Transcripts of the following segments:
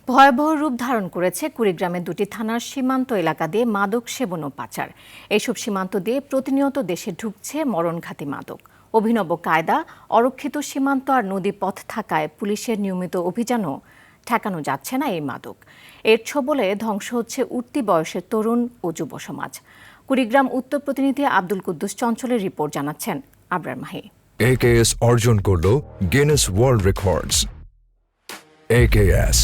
ভয়াবহ রূপ ধারণ করেছে কুড়িগ্রামের দুটি থানার সীমান্ত এলাকা দিয়ে মাদক সেবন ও পাচার। এইসব সীমান্ত দিয়ে প্রতিনিয়ত দেশে ঢুকছে মরণঘাতী মাদক। অভিনব কায়দা, অরক্ষিত সীমান্ত আর নদী পথ থাকায় পুলিশের নিয়মিত অভিযানও ঠেকানো যাচ্ছে না এই মাদক। এর ছোবলে ধ্বংস হচ্ছে উঠতি বয়সের তরুণ ও যুব সমাজ। কুড়িগ্রাম উত্তর প্রতিনিধি আব্দুল কুদ্দুস চঞ্চলের রিপোর্ট জানাচ্ছেন আবরার মাহি। AKS অর্জন করল গিনেস ওয়ার্ল্ড রেকর্ডস। AKS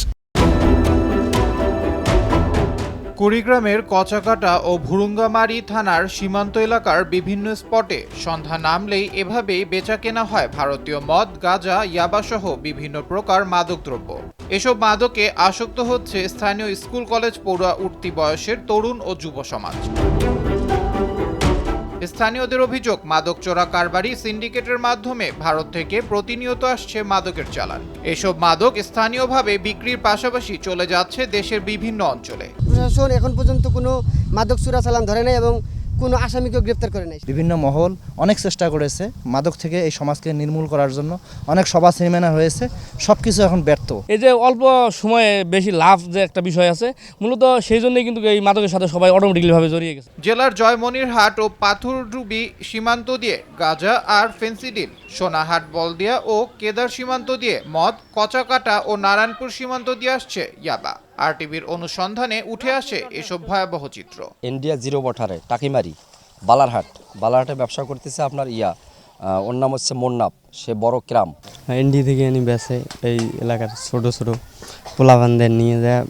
কুড়িগ্রামের কচাকাটা ও ভুরুঙ্গামারী থানার সীমান্ত এলাকার বিভিন্ন স্পটে সন্ধ্যা নামলেই এভাবেই বেচাকেনা হয় ভারতীয় মদ, গাঁজা, ইয়াবাসহ বিভিন্ন প্রকার মাদকদ্রব্য। এসব মাদকে আসক্ত হচ্ছে স্থানীয় স্কুল কলেজ পড়ুয়া উঠতি বয়সের তরুণ ও যুব সমাজ। স্থানীয়দের অভিযোগ, মাদক চোরা কারবারি সিন্ডিকেটের মাধ্যমে ভারত থেকে প্রতিনিয়ত আসছে মাদকের চালান। এসব মাদক স্থানীয়ভাবে বিক্রির পাশাপাশি চলে যাচ্ছে দেশের বিভিন্ন অঞ্চলে। প্রশাসন এখন পর্যন্ত কোনো মাদক চোরা চালান ধরে নাই এবং কোনো আসামিকেও গ্রেপ্তার করে নাই। বিভিন্ন মহল অনেক চেষ্টা করেছে মাদক থেকে এই সমাজকে নির্মূল করার জন্য, অনেক সভা সেমিনার হয়েছে, সবকিছু এখন ব্যর্থ। এই যে অল্প সময়ে বেশি লাভ যে একটা বিষয় আছে, মূলত সেই জন্যই কিন্তু এই মাদকের সাথে সবাই অটোমেটিক্যালি জড়িয়ে গেছে। জেলার জয়মনিরহাট ও পাথরডুবি সীমান্ত দিয়ে গাঁজা আর ফেন্সিডিল, সোনাহাট, বলদিয়া ও কেদার সীমান্ত দিয়ে মদ, কচাকাটা ও নারায়ণপুর সীমান্ত দিয়ে আসছে ইয়াবা। আরটিভির অনুসন্ধানে উঠে আসে এসব ভয়াবহ চিত্র। ইন্ডিয়া জিরো বর্ডারে টাকিমারি বালারহাটে ব্যবসা করতেছে আপনার ওর নাম হচ্ছে মোন্নাপ, সে বড় ক্রাম। ইন্ডিয়া থেকে এনে বেছে এই এলাকার ছোট ছোট পোলাপানদের নিয়ে যায়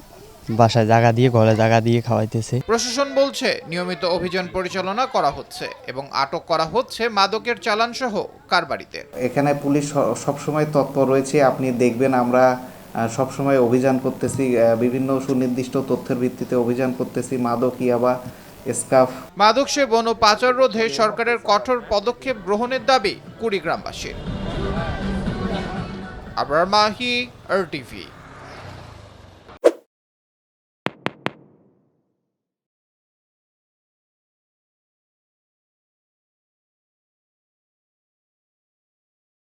বাসায় জায়গা দিয়ে, ঘরে জায়গা দিয়ে খাওয়াইতেছে। প্রশাসন বলছে নিয়মিত অভিযান পরিচালনা করা হচ্ছে এবং আটক করা হচ্ছে মাদকের চালান সহ কারবারিদের। এখানে পুলিশ সবসময় তৎপর রয়েছে। আপনি দেখবেন আমরা সবসময় অভিযান করতেছি, বিভিন্ন সুনির্দিষ্ট তথ্যের ভিত্তিতে অভিযান করতেছি। মাদক, ইয়াবা, স্কাফ। মাদক সেবন ও পাচার রোধে সরকারের কঠোর পদক্ষেপ গ্রহণের দাবি কুড়িগ্রামবাসীর। আবরার মাহি, RTV।